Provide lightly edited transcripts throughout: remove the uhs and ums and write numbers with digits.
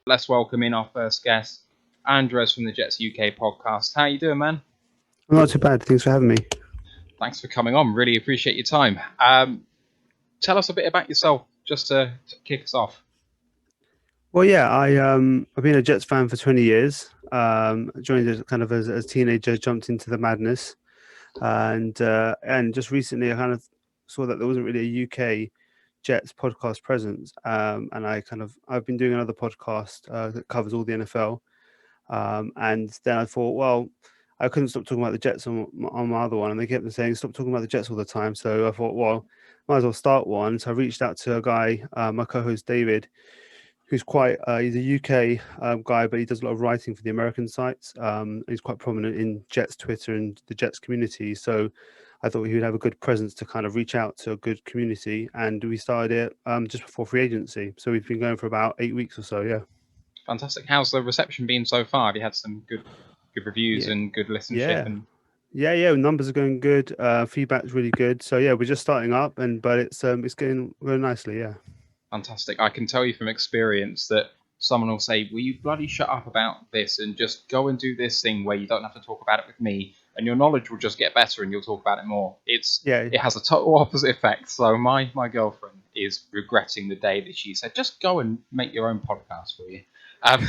Let's welcome in our first guest, Andres from the Jets UK podcast. How you doing, man? Well, not too bad. Thanks for having me. Thanks for coming on. Really appreciate your time. Tell us a bit about yourself, just to kick us off. Well, yeah, I've been a Jets fan for 20 years. Joined as kind of as a teenager, jumped into the madness, and just recently I kind of saw that there wasn't really a UK Jets podcast presence, and I've been doing another podcast that covers all the NFL, and then I thought, well, I couldn't stop talking about the Jets on my other one, and they kept saying stop talking about the Jets all the time. So I thought, well, might as well start one. So I reached out to a guy, my co-host David, who's he's a UK guy, but he does a lot of writing for the American sites. He's quite prominent in Jets Twitter and the Jets community. So I thought he would have a good presence to kind of reach out to a good community. And we started it just before free agency. So we've been going for about 8 weeks or so, yeah. Fantastic. How's the reception been so far? Have you had some good reviews and good listenership? Yeah. Numbers are going good. Feedback's really good. So yeah, we're just starting up, but it's going really nicely. Yeah. Fantastic. I can tell you from experience that someone will say, will you bloody shut up about this and just go and do this thing where you don't have to talk about it with me, and your knowledge will just get better and you'll talk about it more. It has a total opposite effect. So my girlfriend is regretting the day that she said, just go and make your own podcast for you. Thank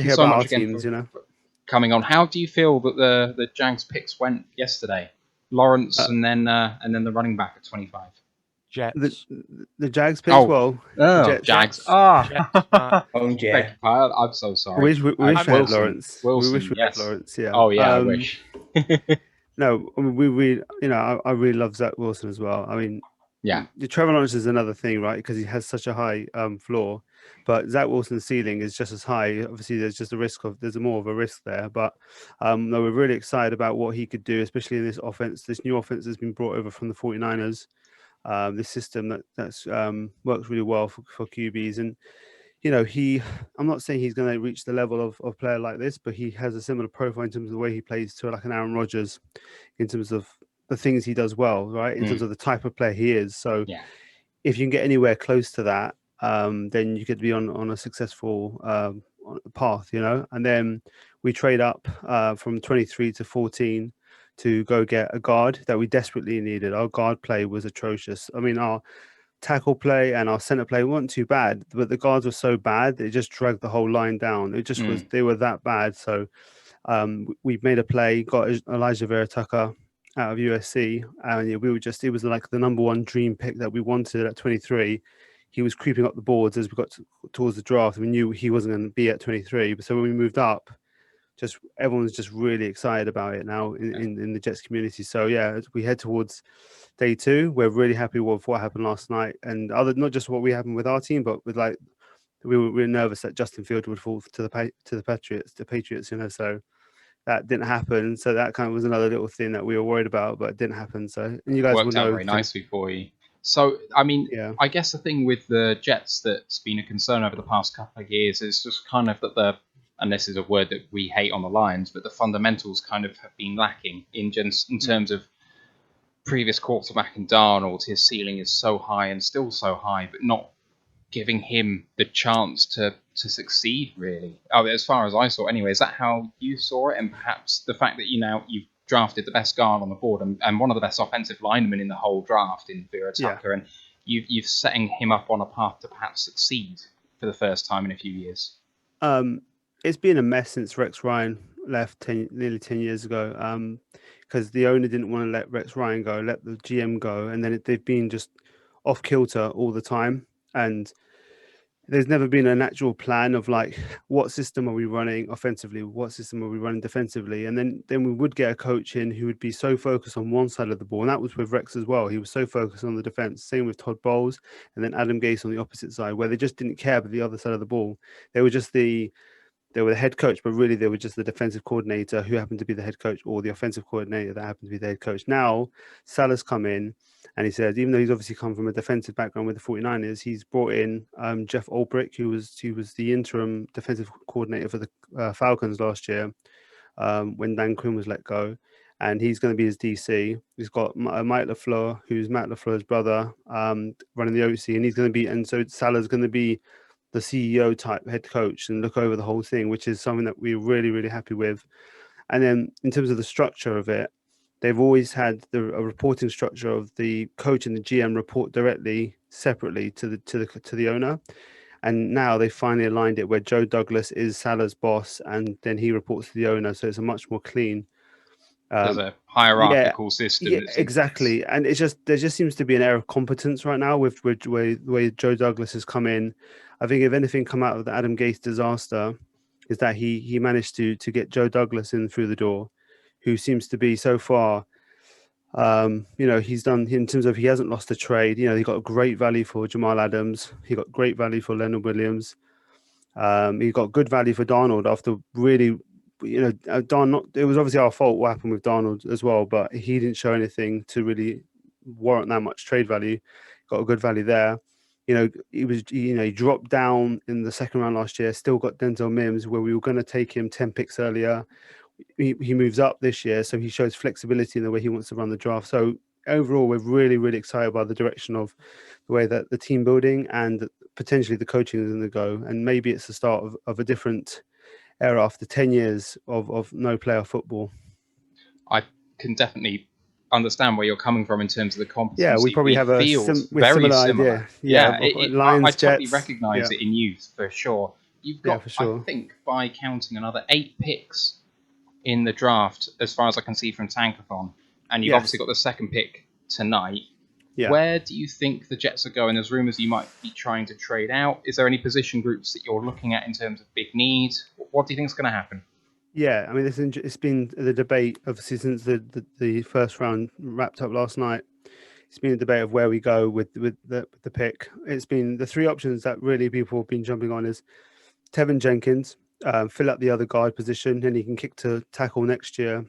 you so much again for coming on. How do you feel that the Jags picks went yesterday? Lawrence and then the running back at 25. Jets. The Jags picks Jags. Jets. I'm so sorry. We wish we had Lawrence. Wilson, we wish we had Lawrence. Yeah. Oh yeah, I wish. No, we I really love Zach Wilson as well. I mean, yeah, Trevor Lawrence is another thing, right? Because he has such a high floor, but Zach Wilson's ceiling is just as high. Obviously, there's more of a risk there. But no, we're really excited about what he could do, especially in this offense. This new offense has been brought over from the 49ers. This system that's works really well for QBs, and I'm not saying he's going to reach the level of player like this, but he has a similar profile in terms of the way he plays to like an Aaron Rodgers, in terms of the things he does well, right? In terms of the type of player he is. So if you can get anywhere close to that, then you could be on a successful path, and then we trade up from 23 to 14 to go get a guard that we desperately needed. Our guard play was atrocious. I mean, our tackle play and our center play weren't too bad, but the guards were so bad that it just dragged the whole line down. It just was, they were that bad. So we made a play, got Elijah Vera Tucker out of USC, and it was like the number one dream pick that we wanted at 23. He was creeping up the boards as we got towards the draft. We knew he wasn't going to be at 23, but so when we moved up, everyone's just really excited about it now in the Jets community. So yeah, we head towards day 2. We're really happy with what happened last night, and not just what we happened with our team, but with we were nervous that Justin Fields would fall to the Patriots, So that didn't happen. So that kind of was another little thing that we were worried about, but it didn't happen. So and you guys worked out very nicely for you. So I mean, I guess the thing with the Jets that's been a concern over the past couple of years is just kind of that and this is a word that we hate on the Lions, but the fundamentals kind of have been lacking in terms of previous quarterback in Darnold. His ceiling is so high and still so high, but not giving him the chance to succeed, really. As far as I saw anyway. Is that how you saw it? And perhaps the fact that you've drafted the best guard on the board and one of the best offensive linemen in the whole draft in Vera Tucker, and you've setting him up on a path to perhaps succeed for the first time in a few years. It's been a mess since Rex Ryan left nearly 10 years ago, because the owner didn't want to let Rex Ryan go, let the GM go, and then they've been just off kilter all the time, and there's never been an actual plan of like, what system are we running offensively, what system are we running defensively, and then we would get a coach in who would be so focused on one side of the ball, and that was with Rex as well. He was so focused on the defense. Same with Todd Bowles, and then Adam Gase on the opposite side, where they just didn't care about the other side of the ball. They were the head coach, but really they were just the defensive coordinator who happened to be the head coach, or the offensive coordinator that happened to be the head coach. Now, Salah's come in, and he said, even though he's obviously come from a defensive background with the 49ers, he's brought in Jeff Ulbrich, who was the interim defensive coordinator for the Falcons last year when Dan Quinn was let go. And he's going to be his DC. He's got Mike LaFleur, who's Matt LaFleur's brother, running the OC, and he's going to be, and so Salah's going to be the CEO type head coach and look over the whole thing, which is something that we're really, really happy with. And then in terms of the structure of it, they've always had a reporting structure of the coach and the GM report directly, separately to the owner. And now they finally aligned it where Joe Douglas is Salah's boss, and then he reports to the owner. So it's a much more clean. There's a hierarchical system. Yeah, exactly. And it's just there just seems to be an air of competence right now with the way Joe Douglas has come in. I think if anything come out of the Adam Gase disaster is that he managed to get Joe Douglas in through the door, who seems to be so far. He's done in terms of he hasn't lost a trade. He got a great value for Jamal Adams. He got great value for Leonard Williams. He got good value for Darnold after really, it was obviously our fault what happened with Darnold as well, but he didn't show anything to really warrant that much trade value. Got a good value there. He dropped down in the second round last year, still got Denzel Mims where we were going to take him 10 picks earlier. He moves up this year, so he shows flexibility in the way he wants to run the draft. So overall, we're really, really excited by the direction of the way that the team building and potentially the coaching is going to go. And maybe it's the start of a different era after 10 years of no playoff football. I can definitely understand where you're coming from in terms of the competency. Yeah, we probably have very similar idea. I totally recognise it in youth for sure. You've got, for sure. I think, by counting another 8 picks in the draft, as far as I can see from Tankathon, and you've obviously got the second pick tonight. Yeah. Where do you think the Jets are going? There's rumours you might be trying to trade out. Is there any position groups that you're looking at in terms of big need? What do you think is going to happen? Yeah, I mean, it's been the debate, obviously, since the first round wrapped up last night. It's been a debate of where we go with the pick. It's been the 3 options that really people have been jumping on is Tevin Jenkins, fill up the other guard position, and he can kick to tackle next year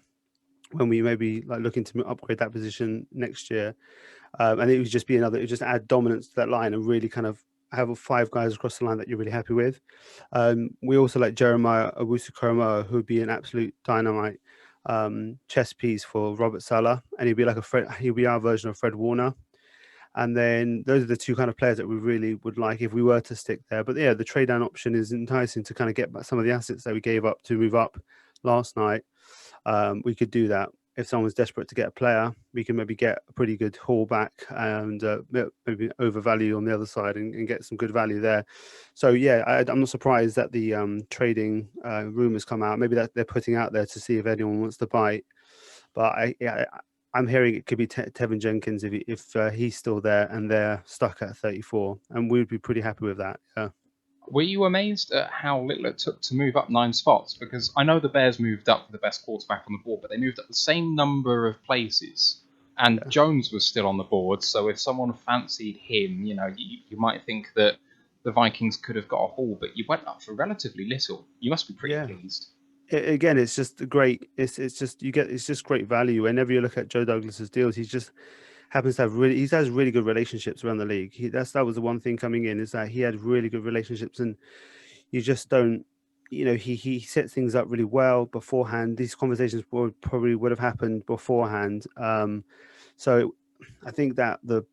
when we maybe looking to upgrade that position next year. And it would just be it would just add dominance to that line and really kind of have 5 guys across the line that you're really happy with. We also like Jeremiah Owusu-Koramoah, who would be an absolute dynamite chess piece for Robert Saleh, and he'd be our version of Fred Warner. And then those are the 2 kind of players that we really would like if we were to stick there. But yeah, the trade down option is enticing to kind of get back some of the assets that we gave up to move up last night. We could do that. If someone's desperate to get a player, we can maybe get a pretty good haul back and maybe overvalue on the other side and get some good value there. So yeah, I'm not surprised that the trading rumors come out. Maybe that they're putting out there to see if anyone wants to bite. But I'm hearing it could be Tevin Jenkins if he's still there and they're stuck at 34, and we'd be pretty happy with that. Yeah. Were you amazed at how little it took to move up 9 spots? Because I know the Bears moved up for the best quarterback on the board, but they moved up the same number of places. And Jones was still on the board, so if someone fancied him, you might think that the Vikings could have got a haul, but you went up for relatively little. You must be pretty pleased. Again, it's just great. It's just great value. Whenever you look at Joe Douglas's deals, he just happens to have he has really good relationships around the league. That was the one thing coming in, is that he had really good relationships, and you just don't, he sets things up really well beforehand. These conversations probably would have happened beforehand. So I think that the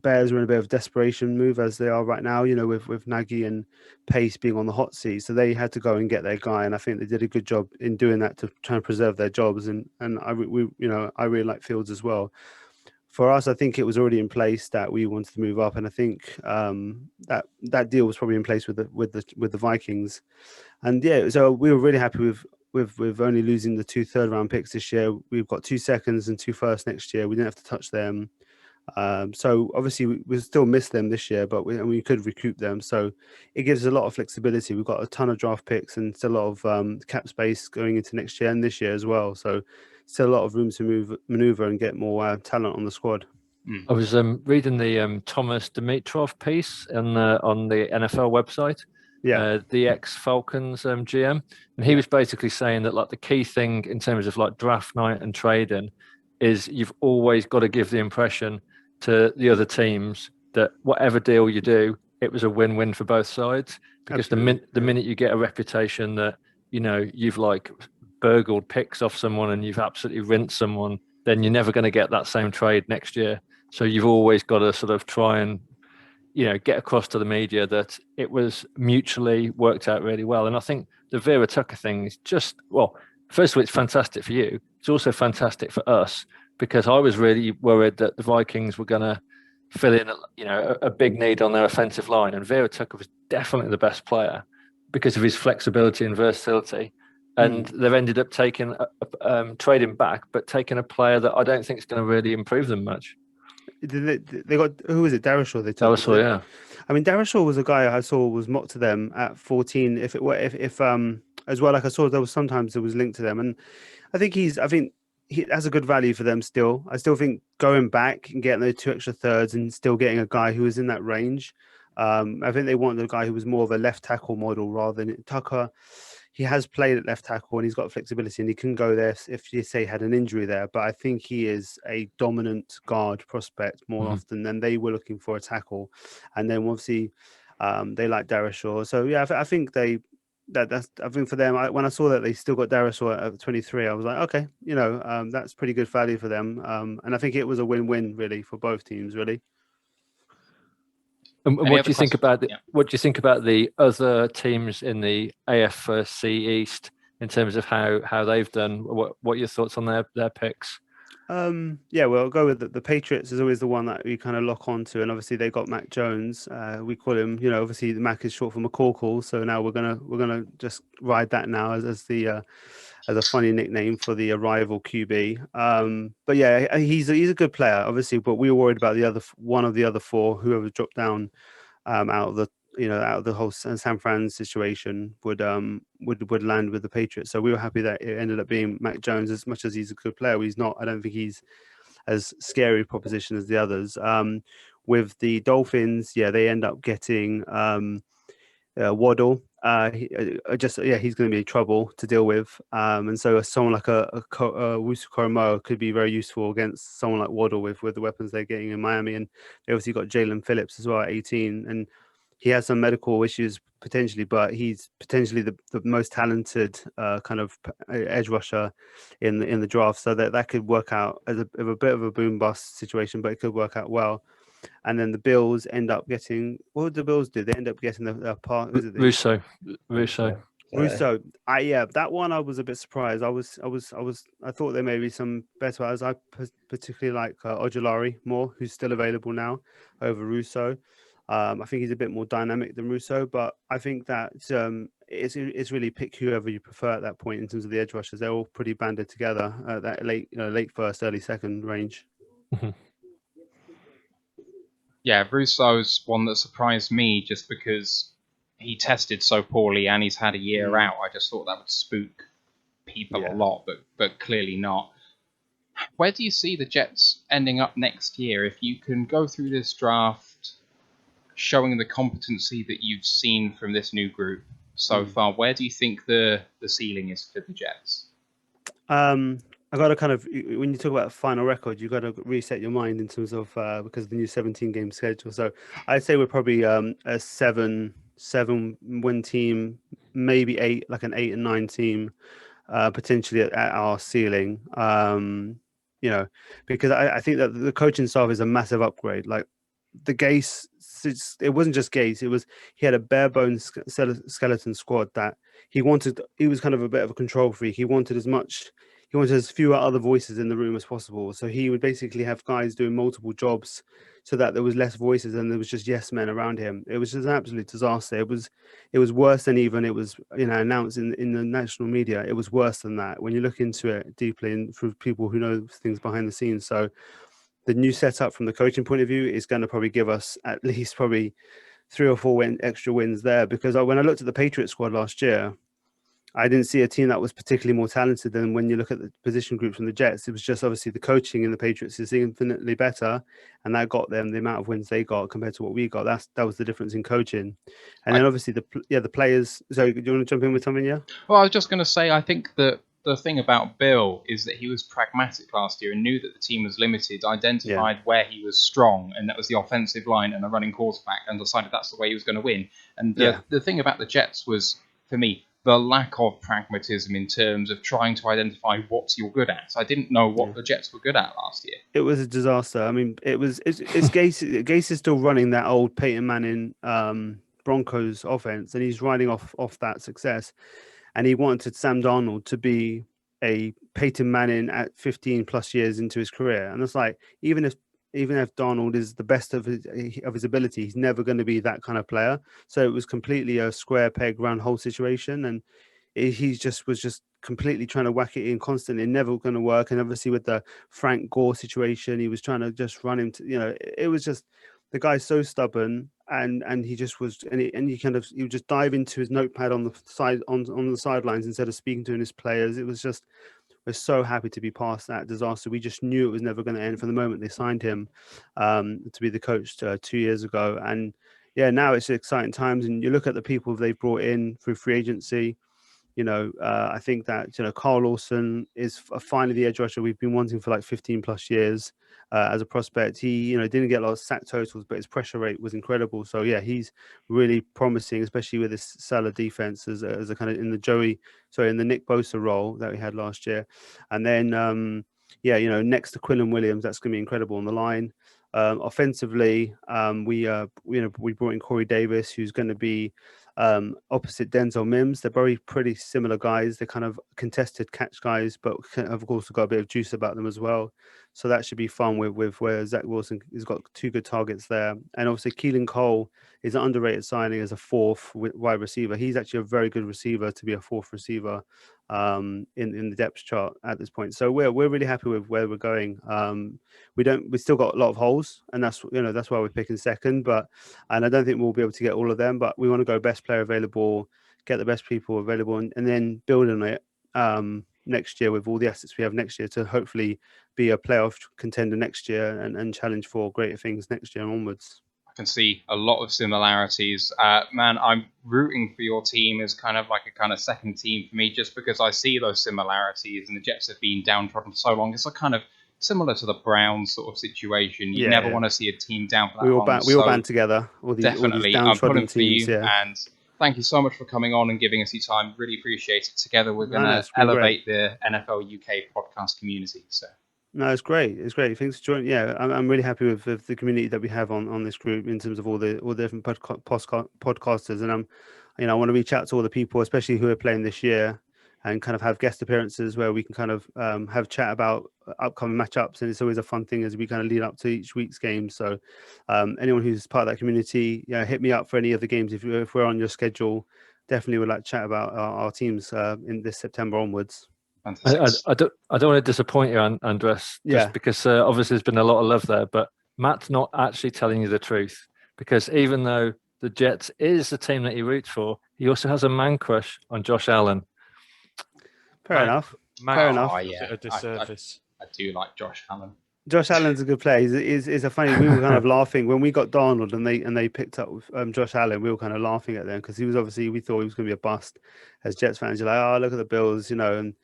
Bears are in a bit of desperation move as they are right now, with Nagy and Pace being on the hot seat. So they had to go and get their guy, and I think they did a good job in doing that to try and preserve their jobs. And I really like Fields as well. For us, I think it was already in place that we wanted to move up, and I think that deal was probably in place with the Vikings. And yeah, so we were really happy with only losing the 2 third-round picks this year. We've got 2 seconds and 2 firsts next year. We didn't have to touch them. So obviously we still miss them this year, but we could recoup them. So it gives us a lot of flexibility. We've got a ton of draft picks and still a lot of cap space going into next year and this year as well. So still a lot of room to maneuver and get more talent on the squad. I was reading the Thomas Dimitrov piece on the NFL website. Yeah, the ex-Falcons GM, and he was basically saying that the key thing in terms of draft night and trading is you've always got to give the impression to the other teams that whatever deal you do, it was a win-win for both sides. Because the minute you get a reputation that you've burgled picks off someone and you've absolutely rinsed someone, then you're never going to get that same trade next year. So you've always got to sort of try and get across to the media that it was mutually worked out really well. And I think the Vera Tucker thing is just, well, first of all, it's fantastic for you. It's also fantastic for us, because I was really worried that the Vikings were going to fill in, a big need on their offensive line. And Vera Tucker was definitely the best player because of his flexibility and versatility. And they've ended up trading back, but taking a player that I don't think is going to really improve them much. They got, who was it? Darashaw. Darashaw, yeah. I mean, Darashaw was a guy I saw was mocked to them at 14. If as well, like I saw there was sometimes it was linked to them, and I think he has a good value for them still. I still think going back and getting those 2 extra thirds and still getting a guy who is in that range. I think they wanted a guy who was more of a left tackle model rather than Tucker. He has played at left tackle and he's got flexibility and he can go there if you say had an injury there. But I think he is a dominant guard prospect more often than they were looking for a tackle. And then obviously they like Darashaw. So yeah, I think I think for them, when I saw that they still got Darashaw at 23, I was like, okay, that's pretty good value for them. And I think it was a win-win really for both teams, really. And what do you think about the other teams in the AFC East in terms of how they've done? What are your thoughts on their picks? Well, I'll go with the Patriots is always the one that we kind of lock onto, and obviously they got Mac Jones. We call him, obviously the Mac is short for McCorkle, so now we're gonna just ride that now as a funny nickname for the rival QB. But yeah, he's a good player, obviously. But we were worried about one of the other four, whoever dropped down out of the whole San Fran situation would land with the Patriots. So we were happy that it ended up being Mac Jones. As much as he's a good player, he's not. I don't think he's as scary a proposition as the others. With the Dolphins, they end up getting Waddle. He's going to be trouble to deal with, and so someone like a Wusu Koromoa could be very useful against someone like Waddle with the weapons they're getting in Miami. And they obviously got Jalen Phillips as well at 18, and he has some medical issues potentially, but he's potentially the most talented kind of edge rusher in the draft. So that could work out as a bit of a boom bust situation, but it could work out well. And then the Bills end up getting, what would the Bills do? They end up getting the part. Russo. That one I was a bit surprised. I thought there may be some better. As I particularly like Ojulari more, who's still available now over Russo. I think he's a bit more dynamic than Russo, but I think that it's really pick whoever you prefer at that point in terms of the edge rushers. They're all pretty banded together at that late first, early second range. Yeah, Russo's one that surprised me just because he tested so poorly and he's had a year out. I just thought that would spook people a lot, but clearly not. Where do you see the Jets ending up next year? If you can go through this draft showing the competency that you've seen from this new group so far, where do you think the ceiling is for the Jets? I got to kind of, when you talk about final record, you got to reset your mind in terms of because of the new 17-game schedule. So I'd say we're probably a 7 win team, maybe 8, like an 8 and 9 team, potentially at our ceiling. Because I think that the coaching staff is a massive upgrade. Like the Gase, it wasn't just Gase. He had a bare bones skeleton squad that he was kind of a bit of a control freak. He wanted as fewer other voices in the room as possible. So he would basically have guys doing multiple jobs so that there was less voices and there was just yes men around him. It was just an absolute disaster. It was worse than even it was, announced in the national media. It was worse than that when you look into it deeply and for people who know things behind the scenes. So the new setup from the coaching point of view is going to probably give us at least probably 3 or 4 extra wins there, because when I looked at the Patriots squad last year, I didn't see a team that was particularly more talented than when you look at the position groups from the Jets. It was just obviously the coaching in the Patriots is infinitely better, and that got them the amount of wins they got compared to what we got. That was the difference in coaching. And then obviously the players. So do you want to jump in with something? Yeah. Well, I was just going to say, I think that the thing about Bill is that he was pragmatic last year and knew that the team was limited, identified where he was strong, and that was the offensive line and a running quarterback, and decided that's the way he was going to win. And the thing about the Jets was, for me, the lack of pragmatism in terms of trying to identify what you're good at. I didn't know what the Jets were good at last year. It was a disaster. I mean, it's Gase. Gase is still running that old Peyton Manning Broncos offense, and he's riding off that success. And he wanted Sam Darnold to be a Peyton Manning at 15 plus years into his career. And it's like, even if Darnold is the best of his ability, he's never going to be that kind of player. So it was completely a square peg round hole situation, and he was just completely trying to whack it in constantly, never going to work. And obviously with the Frank Gore situation, he was trying to just run him to, it was just, the guy's so stubborn, and he just was, and he would just dive into his notepad on the side on the sidelines instead of speaking to his players. It was just, we're so happy to be past that disaster. We just knew it was never going to end from the moment they signed him to be the coach 2 years ago. And yeah, now it's exciting times. And you look at the people they've brought in through free agency. I think that, Carl Lawson is finally the edge rusher we've been wanting for like 15 plus years as a prospect. He, didn't get a lot of sack totals, but his pressure rate was incredible. So yeah, he's really promising, especially with this Salah defense as a kind of in the Nick Bosa role that we had last year. And then, next to Quillen Williams, that's going to be incredible on the line. Offensively, we brought in Corey Davis, who's going to be opposite Denzel Mims. They're very pretty similar guys. They're kind of contested catch guys, but have also got a bit of juice about them as well. So that should be fun with where Zach Wilson has got 2 good targets there. And obviously Keelan Cole is an underrated signing as a 4th wide receiver. He's actually a very good receiver to be a 4th receiver in the depth chart at this point. So we're really happy with where we're going. We still got a lot of holes, and that's why we're picking second, and I don't think we'll be able to get all of them, but we want to go best player available, get the best people available, and then build on it next year with all the assets we have next year to hopefully be a playoff contender next year and challenge for greater things next year onwards. I can see a lot of similarities. Man, I'm rooting for your team as kind of like a kind of second team for me, just because I see those similarities, and the Jets have been downtrodden for so long. It's a kind of similar to the Browns sort of situation. You never want to see a team down for that long. We all band together. Definitely, I'm pulling for you. And thank you so much for coming on and giving us your time. Really appreciate it. Together, we're going to elevate the NFL UK podcast community. So. No, it's great. It's great. Thanks for joining. Yeah, I'm really happy with the community that we have on this group in terms of all the different podcasters, and I want to reach out to all the people, especially who are playing this year, and kind of have guest appearances where we can kind of have chat about upcoming matchups, and it's always a fun thing as we kind of lead up to each week's game. So anyone who's part of that community, hit me up for any of the games if we're on your schedule. Definitely would like to chat about our teams in this September onwards. I don't want to disappoint you, Andres, just because obviously there's been a lot of love there, but Matt's not actually telling you the truth, because even though the Jets is the team that he roots for, he also has a man crush on Josh Allen. Fair enough. Yeah. A disservice. I do like Josh Allen. Josh Allen's a good player. He's a funny. We were kind of laughing when we got Darnold and they picked up Josh Allen. We were kind of laughing at them because we thought he was going to be a bust. As Jets fans, you're like, oh, look at the Bills, and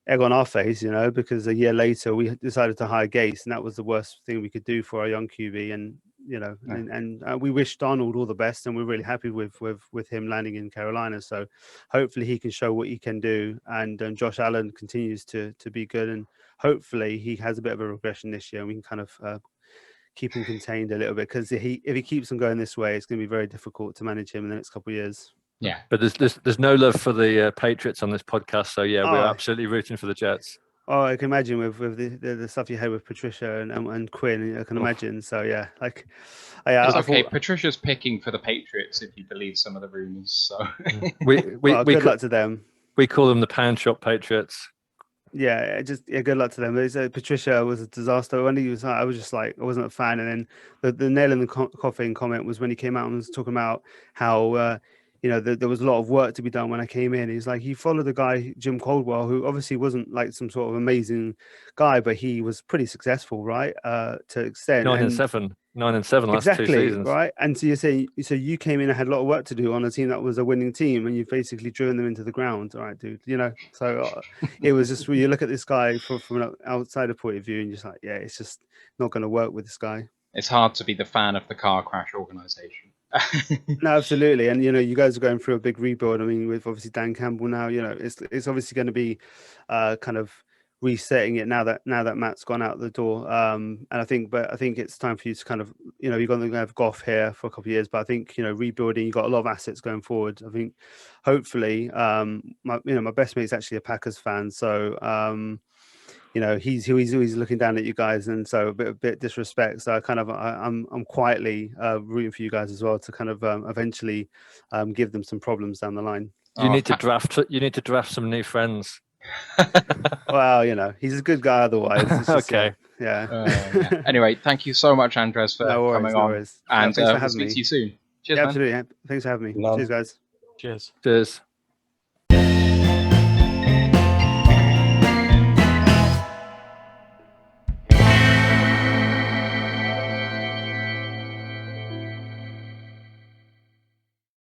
egg on our face, because a year later we decided to hire Gase, and that was the worst thing we could do for our young QB. And and we wish Darnold all the best, and we're really happy with him landing in Carolina. So hopefully he can show what he can do, and Josh Allen continues to be good, and hopefully he has a bit of a regression this year, and we can kind of keep him contained a little bit, because if he keeps on going this way, it's going to be very difficult to manage him in the next couple of years. Yeah, but there's no love for the Patriots on this podcast, so we're absolutely rooting for the Jets. Oh, I can imagine with the stuff you had with Patricia and Quinn, I can imagine. So yeah, it's okay. Patricia's picking for the Patriots, if you believe some of the rumors. So good luck to them. We call them the Pound Shop Patriots. Yeah, good luck to them. Patricia was a disaster. When he was, I was just like, I wasn't a fan. And then the nail in the coffin comment was when he came out and was talking about how there was a lot of work to be done when I came in. He's like, he followed the guy, Jim Caldwell, who obviously wasn't like some sort of amazing guy, but he was pretty successful, right? To extent. 9-7 last 2 seasons. Right. And so you came in and had a lot of work to do on a team that was a winning team, and you've basically driven them into the ground. All right, dude. So it was just, when you look at this guy from an outsider point of view, and you're just like, yeah, it's just not going to work with this guy. It's hard to be the fan of the car crash organization. No, absolutely. And you guys are going through a big rebuild. I mean, with obviously Dan Campbell now, it's obviously going to be kind of resetting it now that Matt's gone out the door. And I think it's time for you to kind of, you're going to have Goff here for a couple of years, but I think, rebuilding, you've got a lot of assets going forward. I think hopefully, my best mate's actually a Packers fan. So, he's always looking down at you guys, and so a bit disrespect. So I'm quietly rooting for you guys as well to kind of eventually give them some problems down the line. You need to draft some new friends. Well, he's a good guy otherwise. It's just, okay. Yeah. Anyway, thank you so much, Andres, for coming on. Worries. And we'll speak to you soon. Cheers, man. Absolutely. Thanks for having me. Cheers, guys. Cheers.